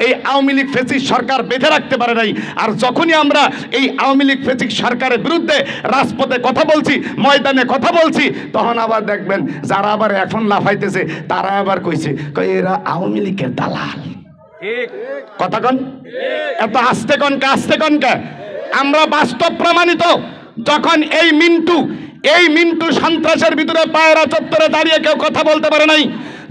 এই আওয়ামী লীগ ফ্যাসিস্ট সরকার বেঁধে রাখতে পারে নাই। আর যখনই আমরা এই আওয়ামী লীগ ফ্যাসিস্ট সরকারের বিরুদ্ধে রাজপথে কথা বলছি, ময়দানে কথা বলছি, তখন আবার দেখবেন যারা আবার এখন লাফাইতেছে তারা আবার কইছে এরা আওয়ামী লীগের দালাল। কথা কন, এত আস্তে কনকা। আমরা বাস্তব প্রমাণিত। যখন এই মিন্টু সন্ত্রাসের ভিতরে পায়রা চত্বরে দাঁড়িয়ে কেউ কথা বলতে পারে নাই,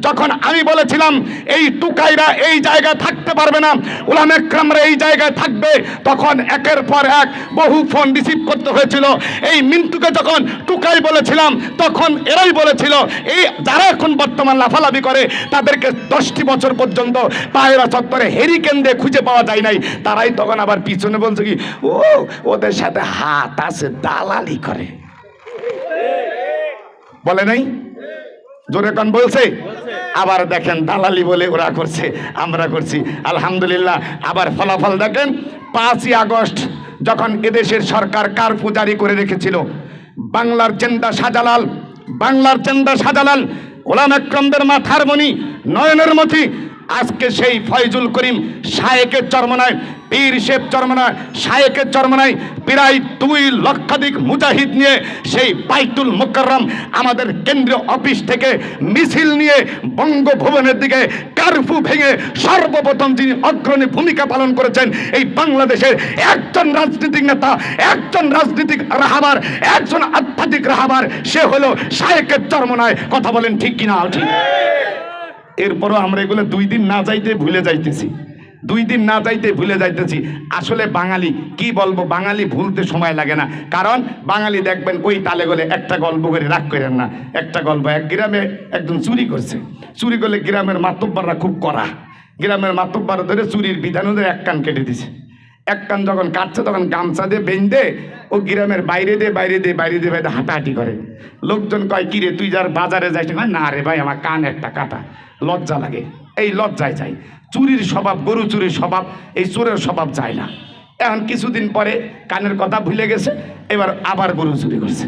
যখন আমি বলেছিলাম এই টুকাইরা এই জায়গায় থাকতে পারবে না, উলামা ইকরামরা এই জায়গায় থাকবে, তখন একের পর এক বহু ফোন রিসিভ করতে হয়েছিল। এই মিন্টুকে যখন টুকাই বলেছিলাম, তখন এরাই বলেছিল এই যারা এখন বর্তমান লাফালাফি করে তাদেরকে 10টি বছর পর্যন্ত পায়রা চত্বরে হেরিকেন দিয়ে খুঁজে পাওয়া যায় নাই। তারাই তখন আবার পিছনে বলছে কি ওদের সাথে হাত আছে, দালালি করে। বলে নাই? জোরে কান বলছে। আবার দেখেন দালালি বলে ওরা করছে, আমরা করছি। আলহামদুলিল্লাহ। আবার ফলাফল দেখেন, 5ই আগস্ট যখন এদেশের সরকার কারফিউ জারি করে রেখেছিল, বাংলার জেন্দা শাহজালাল উলামা ইকরামদের মাথার মণি, নয়নের মতি, আজকে সেই ফয়জুল করিম শায়েকের চরমনায়, পীর শেখ চরমনায়, শায়েকের চরমনায় প্রায় 2 লক্ষাধিক মুজাহিদ নিয়ে সেই বাইতুল মুকাররম আমাদের কেন্দ্রীয় অফিস থেকে মিছিল নিয়ে বঙ্গভবনের দিকে কারফিউ ভেঙে সর্বপ্রথম যিনি অগ্রণী ভূমিকা পালন করেছেন এই বাংলাদেশের একজন রাজনৈতিক নেতা, একজন রাজনৈতিক রাহাবার, একজন আধ্যাত্মিক রাহাবার, সে হলো শায়েকের চরমনায়। কথা বলেন ঠিক কিনা? ঠিক। এরপরও আমরা এগুলো 2 দিন না যাইতে ভুলে যাইতেছি। আসলে বাঙালি কি বলবো, বাঙালি ভুলতে সময় লাগে না। কারণ বাঙালি দেখবেন ওই তালে গলে একটা গল্প করে রাগ করেন না। একটা গল্প, এক গ্রামে একজন চুরি করলে গ্রামের মাতব্বররা খুব কড়া, গ্রামের মাতব্বর ধরে চুরির বিধান ধরে এক কান কেটে দিছে। এক কান যখন কাটছে তখন গামছা দিয়ে বেঁধে ও গ্রামের বাইরে দিয়ে হাঁটাহাঁটি করে। লোকজন কয় কিরে তুই যার বাজারে যাইস? না রে ভাই, আমার কান একটা কাটা, লজ্জা লাগে। এই লজ্জায় যাই। চুরির স্বভাব, গরু চুরির স্বভাব, এই চোরের স্বভাব যায় না। এখন কিছুদিন পরে কানের কথা ভুলে গেছে, এবার আবার গরু চুরি করছে,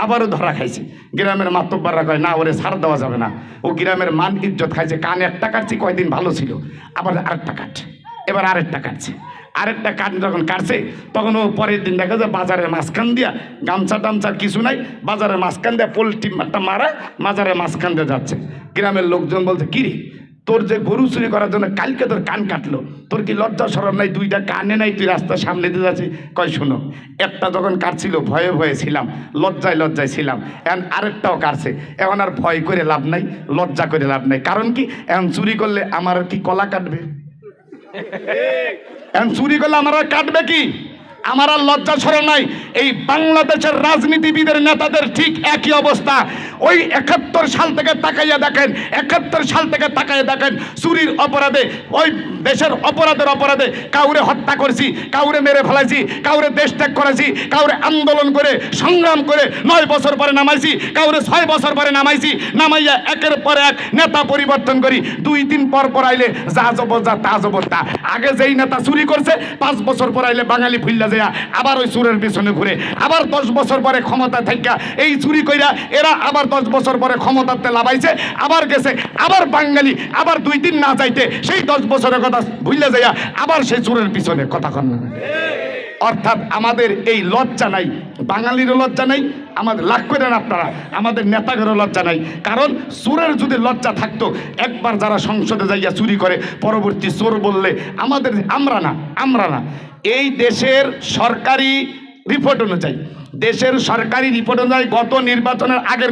আবারও ধরা খাইছে। গ্রামের মাতব্বররা কয় না, ওরে ছাড় দেওয়া যাবে না, ও গ্রামের মান ইজ্জত খাইছে। কান একটা কাটছি, কয়দিন ভালো ছিল, আবার আরেকটা কাটছে, এবার আরেকটা কাটছে। আরেকটা কান যখন কাটছে তখন ও পরের দিন দেখা যায় বাজারের মাঝখান দিয়া, গামছা টামছার কিছু নাই, বাজারের মাঝখান দিয়া পোল্ট্রি একটা মারা বাজারের মাঝখান দিয়ে যাচ্ছে। গ্রামের লোকজন বলছে কিরে তোর যে গরু চুরি করার জন্য কালকে তোর কান কাটলো, তোর কি লজ্জা শরম নাই? 2টা কানে নাই, তুই রাস্তার সামনে দিয়ে যাচ্ছিস। কয় শোনো, একটা যখন কাটছিল ভয়ে ছিলাম, লজ্জায় ছিলাম, এখন আরেকটাও কাটছে, এখন আর ভয় করে লাভ নাই, লজ্জা করে লাভ নাই। কারণ কি, এখন চুরি করলে আমার কি কলা কাটবে? এখন চুরি করলে আমার আর কাটবে কি? আমার আর লজ্জা শরম নাই। এই বাংলাদেশের রাজনীতিবিদের নেতাদের ঠিক একই অবস্থা। ওই 71 সাল থেকে তাকাইয়া দেখেন চুরির অপরাধে, ওই দেশের অপরাধে কাউরে হত্যা করছি, কাউরে মেরে ফেলাইছি, কাউরে দেশ ত্যাগ করেছি, কাউরে আন্দোলন করে সংগ্রাম করে 9 বছর পরে নামাইছি, কাউরে 6 বছর পরে নামাইয়া একের পর এক নেতা পরিবর্তন করি। 2-3 পর আইলে যা জবর যা তা জবর তা। আগে যেই নেতা চুরি করছে 5 বছর পর আইলে বাঙালি ভুল্লা যায় আবার ওই চুরের পিছনে ঘুরে, আবার 10 বছর পরে ক্ষমতা থাকা এই চুরি কইরা এরা আবার 10 বছর পরে ক্ষমতাতে লাভাইছে, আবার গেছে, আবার বাঙালি আবার 2 দিন না যাইতে সেই 10 বছরের কথা ভুলে যাইয়া আবার সেই চুরের পিছনে। কথা কন না? অর্থাৎ আমাদের এই লজ্জা নাই, বাঙালিরও লজ্জা নাই, আমাদের লাখ করেন আপনারা, আমাদের নেতাদেরও লজ্জা নাই। কারণ চোরের যদি লজ্জা থাকতো, একবার যারা সংসদে যাইয়া চুরি করে পরবর্তী চোর বললে আমরা না। এই দেশের সরকারি রিপোর্ট অনুযায়ী গত নির্বাচনের আগের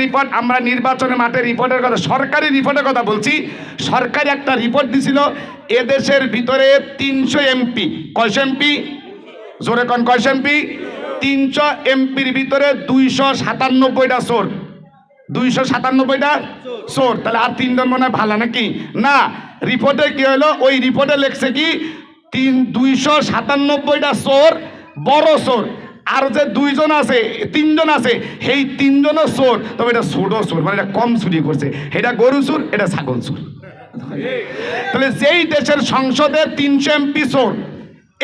রিপোর্ট, আমরা নির্বাচনের মাঠে রিপোর্টের কথা, সরকারি রিপোর্টের কথা বলছি। সরকারি একটা রিপোর্ট দিছিল, এদেশের ভিতরে 300 এমপি, কয়শ এমপি? জোরে কন, কয়শ এমপি? 300 এমপির ভিতরে 297টা চোর, 297টা চোর। তাহলে আর 3 জন মনে হয় ভালো নাকি? না, রিপোর্টে কি হলো, ওই রিপোর্টে লেখছে কি 297টা চোর বড় চোর, আর যে 2 জন আছে, 3 জন আছে, সেই 3 জনও চোর, তবে এটা ছোট চোর, মানে এটা কম চুরি করছে, এটা গরু চোর, এটা ছাগল চোর। তাহলে যেই দেশের সংসদে 300 এমপি চোর,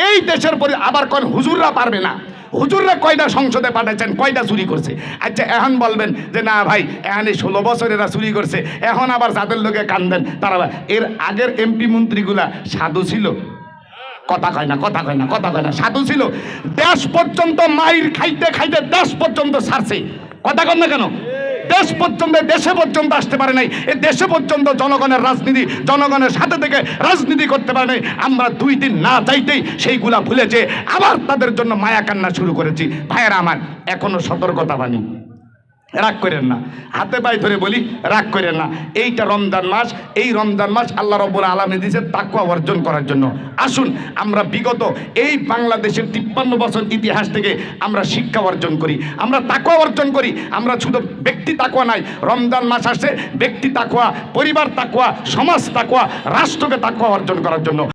এই দেশের পরে আবার কোন হুজুররা পারবে না, হুজুররা কয়টা সংসদে পাঠাচ্ছেন, কয়টা চুরি করছে? আচ্ছা এখন বলবেন যে না ভাই এখানে 16 বছর এরা চুরি করছে, এখন আবার যাদের লোকে কান্দেন তারা। এর আগের এমপি মন্ত্রীগুলা সাধু ছিল? কথা কয় না, কথা কয় না, কথা কয় না। সাধু ছিল? দেশ পর্যন্ত মাইর খাইতে খাইতে দেশ পর্যন্ত ছাড়ছে। কথা কন না কেন? দেশ পর্যন্ত, দেশে পর্যন্ত আসতে পারে নাই। এই দেশে পর্যন্ত জনগণের রাজনীতি, জনগণের সাথে থেকে রাজনীতি করতে পারে নাই। আমরা 2 দিন না চাইতেই সেইগুলা ভুলেছে, আবার তাদের জন্য মায়া কান্না শুরু করেছি। ভাইয়েরা আমার, এখনো সতর্কতা বাণী, রাগ করেন না, হাতে পায়ে ধরে বলি রাগ করেন না। এইটা রমজান মাস, এই রমজান মাস আল্লাহ রাব্বুল আলামিন দিয়েছে তাকওয়া অর্জন করার জন্য। আসুন আমরা বিগত এই বাংলাদেশের 53 বছর ইতিহাস থেকে আমরা শিক্ষা অর্জন করি, আমরা তাকওয়া অর্জন করি। আমরা শুধু ব্যক্তি তাকওয়া নাই, রমজান মাস আসে ব্যক্তি তাকওয়া, পরিবার তাকওয়া, সমাজ তাকওয়া, রাষ্ট্রকে তাকওয়া অর্জন করার জন্য।